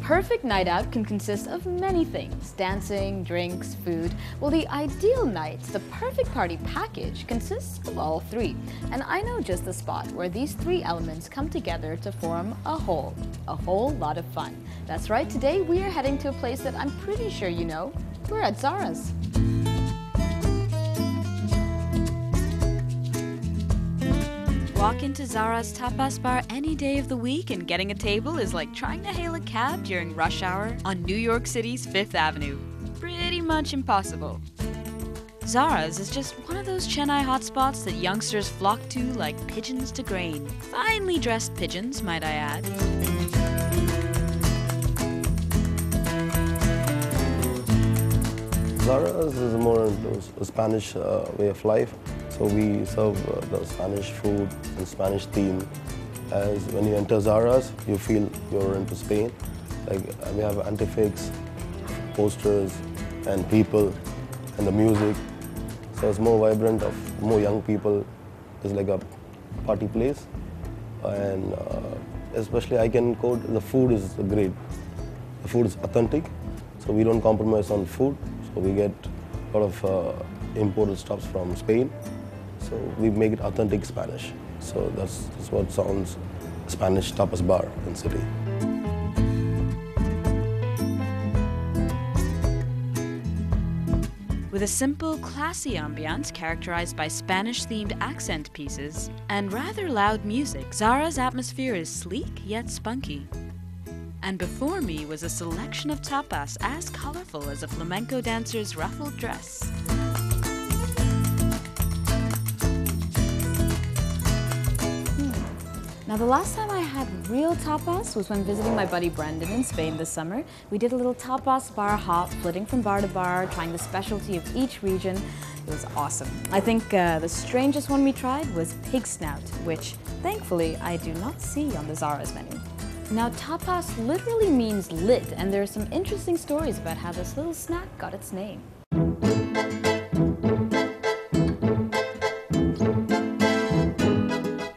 perfect night out can consist of many things: dancing, drinks, food. Well, the ideal nights, the perfect party package, consists of all three. And I know just the spot where these three elements come together to form a whole lot of fun. That's right, today we are heading to a place that I'm pretty sure you know. We're at Zara's. Walk into Zara's Tapas bar any day of the week and getting a table is like trying to hail a cab during rush hour on New York City's 5th Avenue. Pretty much impossible. Zara's is just one of those Chennai hotspots that youngsters flock to like pigeons to grain. Finely dressed pigeons, might I add. Zara's is more into a Spanish way of life. So we serve the Spanish food and Spanish theme. As when you enter Zara's, you feel you're into Spain. Like we have antiques, posters, and people, and the music. So it's more vibrant, of more young people. It's like a party place, and especially I can quote, the food is great. The food is authentic, so we don't compromise on food. So we get a lot of imported stuffs from Spain. So we make it authentic Spanish. So that's what sounds Spanish tapas bar in city. With a simple, classy ambiance characterized by Spanish-themed accent pieces and rather loud music, Zara's atmosphere is sleek yet spunky. And before me was a selection of tapas as colorful as a flamenco dancer's ruffled dress. Now, the last time I had real tapas was when visiting my buddy Brendan in Spain this summer. We did a little tapas bar hop, flitting from bar to bar, trying the specialty of each region. It was awesome. I think the strangest one we tried was pig snout, which thankfully I do not see on the Zara's menu. Now, tapas literally means lid, and there are some interesting stories about how this little snack got its name.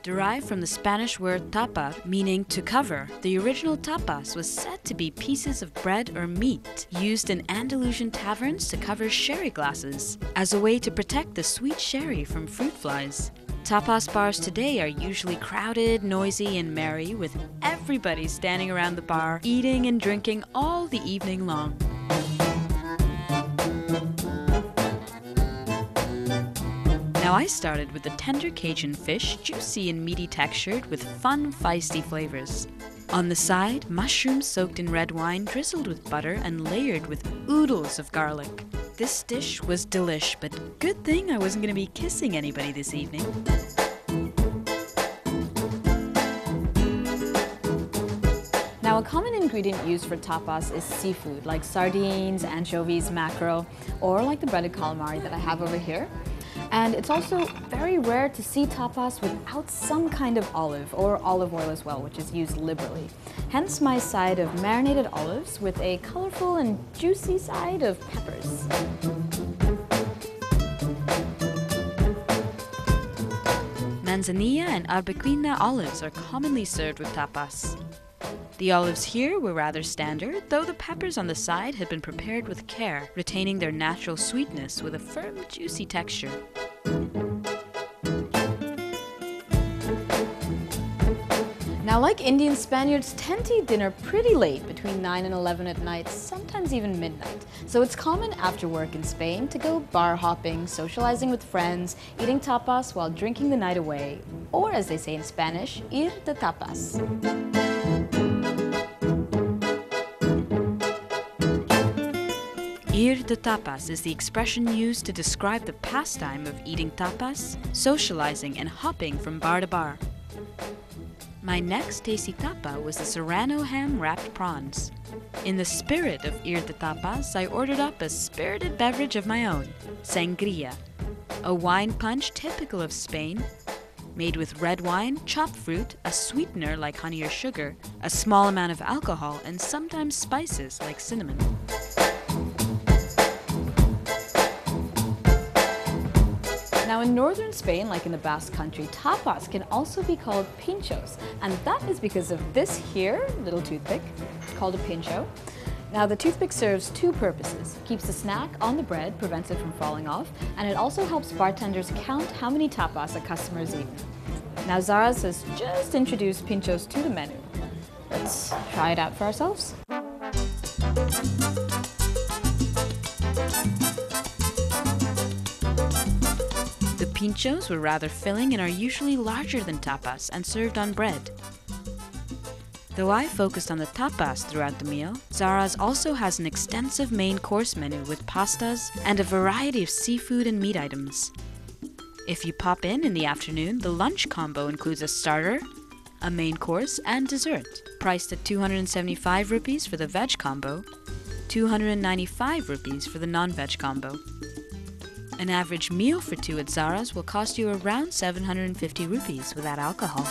Derived from the Spanish word tapa, meaning to cover, the original tapas was said to be pieces of bread or meat used in Andalusian taverns to cover sherry glasses as a way to protect the sweet sherry from fruit flies. Tapas bars today are usually crowded, noisy, and merry, with everybody standing around the bar, eating and drinking all the evening long. Now, I started with the tender Cajun fish, juicy and meaty textured with fun, feisty flavors. On the side, mushrooms soaked in red wine, drizzled with butter and layered with oodles of garlic. This dish was delish, but good thing I wasn't going to be kissing anybody this evening. Now, a common ingredient used for tapas is seafood, like sardines, anchovies, mackerel, or like the breaded calamari that I have over here. And it's also very rare to see tapas without some kind of olive or olive oil as well, which is used liberally. Hence my side of marinated olives with a colorful and juicy side of peppers. Manzanilla and arbequina olives are commonly served with tapas. The olives here were rather standard, though the peppers on the side had been prepared with care, retaining their natural sweetness with a firm, juicy texture. Now, like Indians, Spaniards tend to eat dinner pretty late, between 9 and 11 at night, sometimes even midnight. So it's common after work in Spain to go bar hopping, socializing with friends, eating tapas while drinking the night away, or as they say in Spanish, ir de tapas. Ir de tapas is the expression used to describe the pastime of eating tapas, socializing, and hopping from bar to bar. My next tasty tapa was the serrano ham wrapped prawns. In the spirit of ir de tapas, I ordered up a spirited beverage of my own, sangria, a wine punch typical of Spain, made with red wine, chopped fruit, a sweetener like honey or sugar, a small amount of alcohol, and sometimes spices like cinnamon. Now in northern Spain, like in the Basque country, tapas can also be called pinchos. And that is because of this here, little toothpick, called a pincho. Now the toothpick serves two purposes. It keeps the snack on the bread, prevents it from falling off, and it also helps bartenders count how many tapas a customer has eaten. Now Zara's has just introduced pinchos to the menu. Let's try it out for ourselves. The pinchos were rather filling and are usually larger than tapas and served on bread. Though I focused on the tapas throughout the meal, Zara's also has an extensive main course menu with pastas and a variety of seafood and meat items. If you pop in the afternoon, the lunch combo includes a starter, a main course, and dessert, priced at 275 rupees for the veg combo, 295 rupees for the non-veg combo. An average meal for two at Zara's will cost you around 750 rupees without alcohol.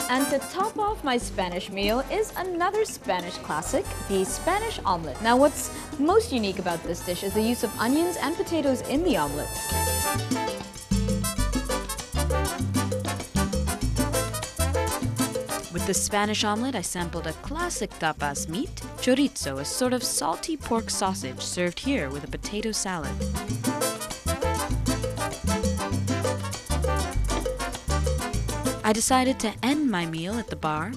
And to top off my Spanish meal is another Spanish classic, the Spanish omelette. Now what's most unique about this dish is the use of onions and potatoes in the omelette. With the Spanish omelette, I sampled a classic tapas meat, chorizo, a sort of salty pork sausage served here with a potato salad. I decided to end my meal at the bar.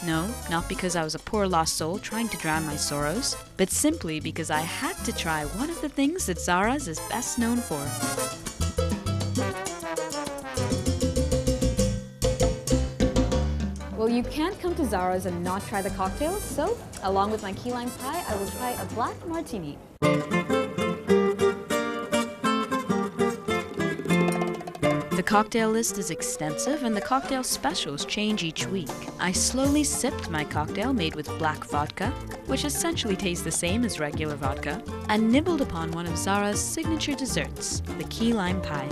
No, not because I was a poor lost soul trying to drown my sorrows, but simply because I had to try one of the things that Zara's is best known for. Well, you can't come to Zara's and not try the cocktails, so along with my key lime pie, I will try a black martini. The cocktail list is extensive and the cocktail specials change each week. I slowly sipped my cocktail made with black vodka, which essentially tastes the same as regular vodka, and nibbled upon one of Zara's signature desserts, the key lime pie.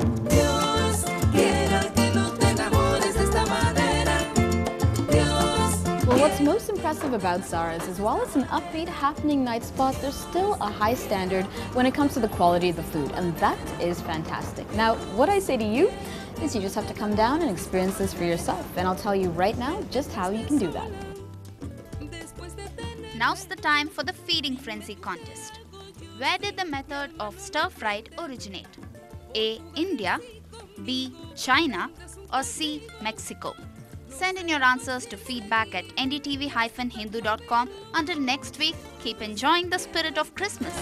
Well, what's most impressive about Zara's is while it's an upbeat, happening night spot, there's still a high standard when it comes to the quality of the food, and that is fantastic. Now, what I say to you is you just have to come down and experience this for yourself, and I'll tell you right now just how you can do that. Now's the time for the feeding frenzy contest. Where did the method of stir-fried originate? A. India, B. China, or C. Mexico? Send in your answers to feedback@ndtv-hindu.com. Until next week, keep enjoying the spirit of Christmas.